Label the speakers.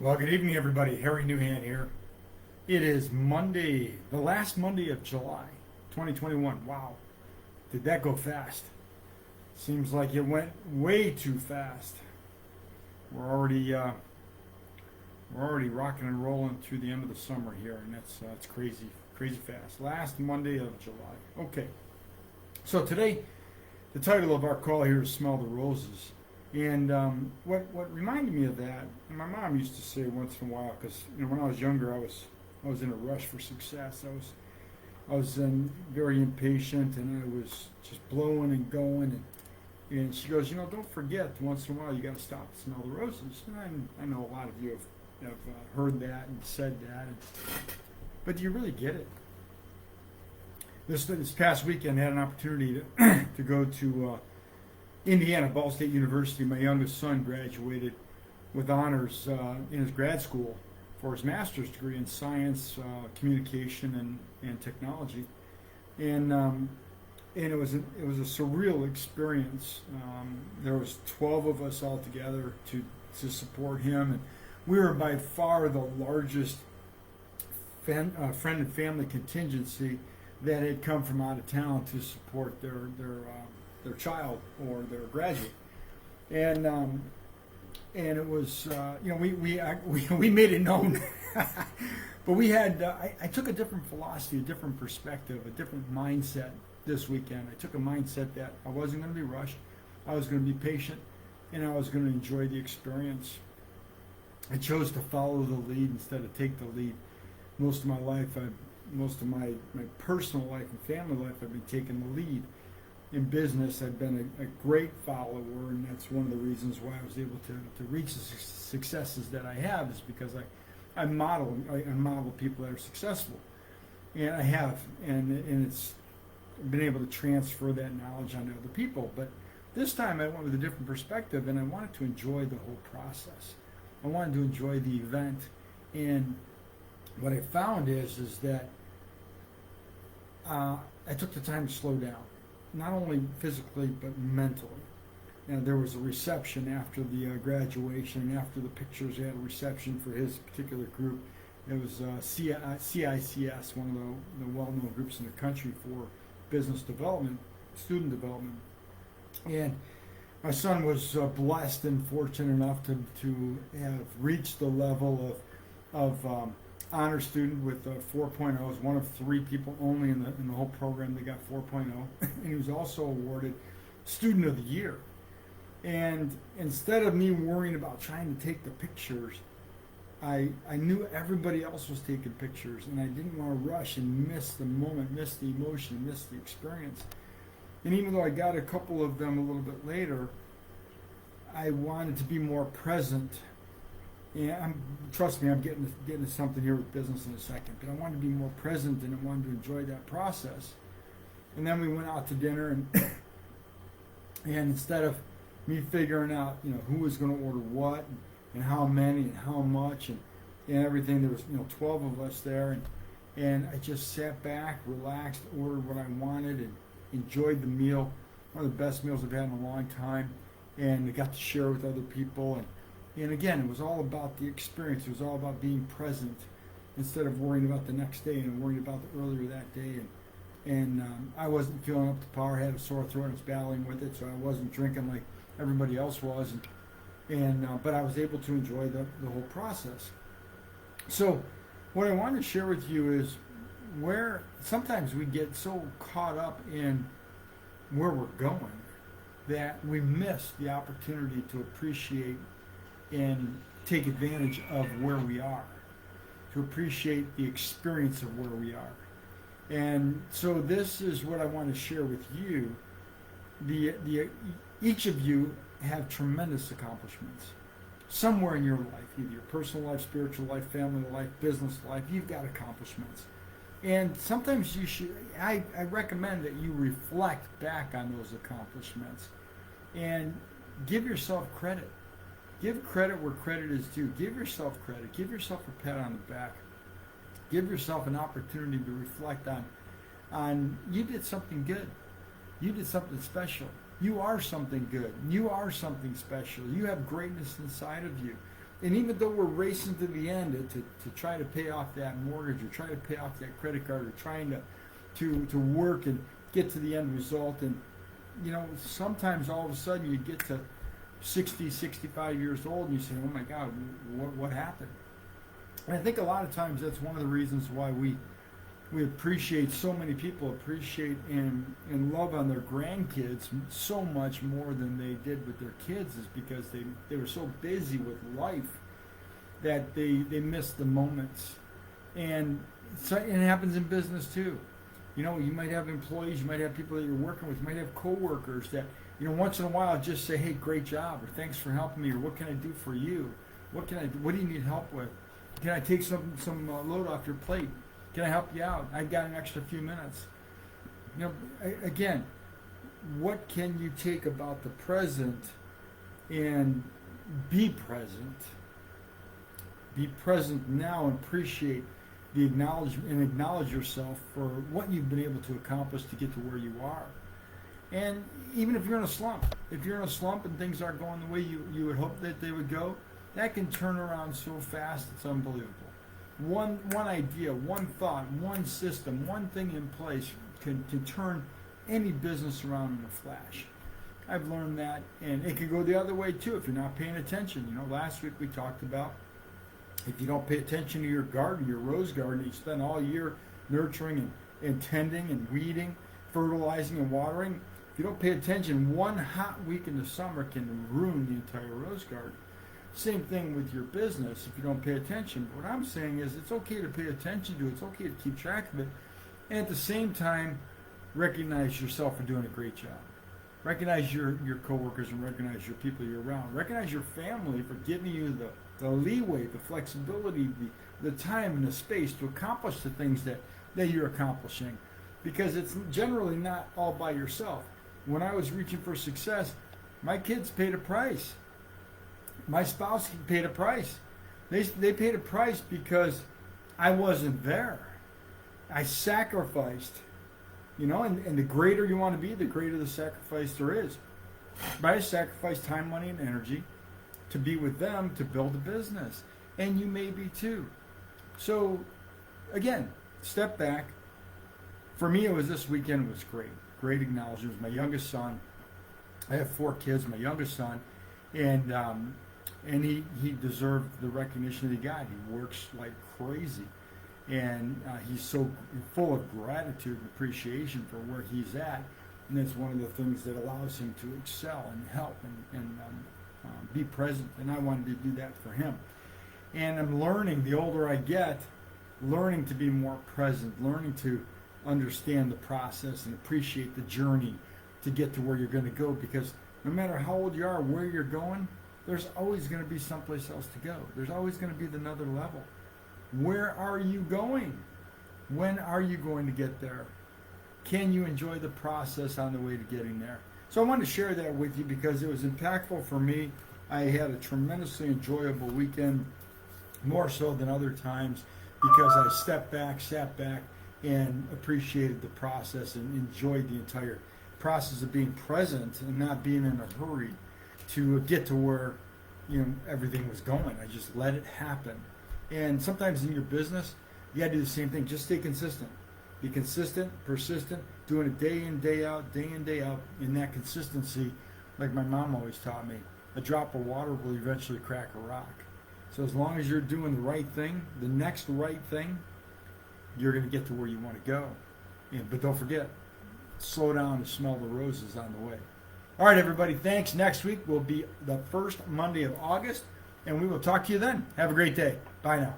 Speaker 1: Well, good evening, everybody. Harry Newhand here. It is Monday, the last Monday of July, 2021. Wow, did that go fast? Seems like it went way too fast. We're already uh, we're already rocking and rolling through the end of the summer here, and that's crazy, crazy fast. Last Monday of July. Okay, so today the title of our call here is "Smell the Roses." And what reminded me of that, and my mom used to say once in a while, because when I was younger, I was in a rush for success. I was very impatient, and I was just blowing and going. And she goes, don't forget, once in a while you got to stop and smell the roses. And I know a lot of you have heard that and said that, but do you really get it? This past weekend, I had an opportunity to go to Indiana, Ball State University. My youngest son graduated with honors in his grad school for his master's degree in science, communication, and technology. And it was a surreal experience. There was 12 of us all together to support him, and we were by far the largest friend and family contingency that had come from out of town to support their child or their graduate. And it was we made it known, but we had I took a different philosophy, a different perspective, a different mindset this weekend. I took a mindset that I wasn't going to be rushed, I was going to be patient, and I was going to enjoy the experience. I chose to follow the lead instead of take the lead. Most of my life, most of my personal life and family life, I've been taking the lead. In business, I've been a great follower, and that's one of the reasons why I was able to reach the successes that I have, is because I model people that are successful, and I have, and it's been able to transfer that knowledge onto other people. But this time I went with a different perspective, and I wanted to enjoy the whole process. I wanted to enjoy the event, and what I found is that I took the time to slow down, not only physically but mentally. And there was a reception after the graduation, and after the pictures, they had a reception for his particular group. It was CICS, one of the well-known groups in the country for business development, student development. And my son was blessed and fortunate enough to have reached the level of honor student with 4.0. I was one of 3 people only in the whole program that got 4.0, and he was also awarded Student of the Year. And instead of me worrying about trying to take the pictures, I knew everybody else was taking pictures, and I didn't want to rush and miss the moment, miss the emotion, miss the experience. And even though I got a couple of them a little bit later, I wanted to be more present. Yeah, trust me, I'm getting to something here with business in a second. But I wanted to be more present, and I wanted to enjoy that process. And then we went out to dinner, and instead of me figuring out, who was going to order what, and how many, and how much, and everything, there was 12 of us there, and I just sat back, relaxed, ordered what I wanted, and enjoyed the meal. One of the best meals I've had in a long time, and I got to share with other people. And again, it was all about the experience. It was all about being present instead of worrying about the next day and worrying about the earlier that day. And I wasn't feeling up to par. I had a sore throat. I was battling with it, so I wasn't drinking like everybody else was. But I was able to enjoy the whole process. So what I wanted to share with you is where sometimes we get so caught up in where we're going that we miss the opportunity to appreciate and take advantage of where we are, to appreciate the experience of where we are. And so this is what I want to share with you. Each of you have tremendous accomplishments. Somewhere in your life, either your personal life, spiritual life, family life, business life, you've got accomplishments. And sometimes I recommend that you reflect back on those accomplishments and give yourself credit. Give credit where credit is due. Give yourself credit. Give yourself a pat on the back. Give yourself an opportunity to reflect on you did something good. You did something special. You are something good. You are something special. You have greatness inside of you. And even though we're racing to the end to try to pay off that mortgage or try to pay off that credit card or trying to work and get to the end result, and sometimes all of a sudden you get to 60, 65 years old and you say, oh my God, what happened? And I think a lot of times that's one of the reasons why we appreciate, so many people appreciate and love on their grandkids so much more than they did with their kids, is because they were so busy with life that they missed the moments. And so it happens in business too. You might have employees, you might have people that you're working with, you might have coworkers that, once in a while just say, hey, great job, or thanks for helping me, or what can I do for you? What do you need help with? Can I take some load off your plate? Can I help you out? I've got an extra few minutes. Again, what can you take about the present and be present? Be present now and appreciate the acknowledgement and acknowledge yourself for what you've been able to accomplish to get to where you are. And even if you're in a slump, and things aren't going the way you would hope that they would go, that can turn around so fast, it's unbelievable. One idea, one thought, one system, one thing in place can turn any business around in a flash. I've learned that, and it can go the other way too if you're not paying attention. Last week we talked about if you don't pay attention to your garden, your rose garden, you spend all year nurturing and tending and weeding, fertilizing and watering. If you don't pay attention, one hot week in the summer can ruin the entire rose garden. Same thing with your business if you don't pay attention. But what I'm saying is it's okay to pay attention to it. It's okay to keep track of it. And at the same time, recognize yourself for doing a great job. Recognize your coworkers and recognize your people you're around. Recognize your family for giving you the leeway, the flexibility, the time and the space to accomplish the things that you're accomplishing. Because it's generally not all by yourself. When I was reaching for success, my kids paid a price. My spouse paid a price. They paid a price because I wasn't there. I sacrificed, and the greater you want to be, the greater the sacrifice there is. But I sacrificed time, money, and energy to be with them, to build a business. And you may be too. So, again, step back. For me, this weekend was great. Great acknowledgement. It was my youngest son. I have 4 kids. My youngest son. And he deserved the recognition that he got. He works like crazy, and he's so full of gratitude and appreciation for where he's at, and that's one of the things that allows him to excel and help and be present. And I wanted to do that for him. And I'm learning, the older I get, learning to be more present, learning to understand the process and appreciate the journey to get to where you're going to go, because no matter how old you are, where you're going, there's always going to be someplace else to go. There's always going to be another level. Where are you going? When are you going to get there? Can you enjoy the process on the way to getting there? So I wanted to share that with you because it was impactful for me. I had a tremendously enjoyable weekend, more so than other times, because I stepped back, sat back, and appreciated the process and enjoyed the entire process of being present and not being in a hurry to get to where everything was going. I just let it happen. And sometimes in your business, you got to do the same thing. Just stay consistent. Be consistent, persistent, doing it day in, day out, in that consistency, like my mom always taught me, a drop of water will eventually crack a rock. So as long as you're doing the right thing, the next right thing, you're going to get to where you want to go. But don't forget, slow down and smell the roses on the way. All right, everybody, thanks. Next week will be the first Monday of August, and we will talk to you then. Have a great day. Bye now.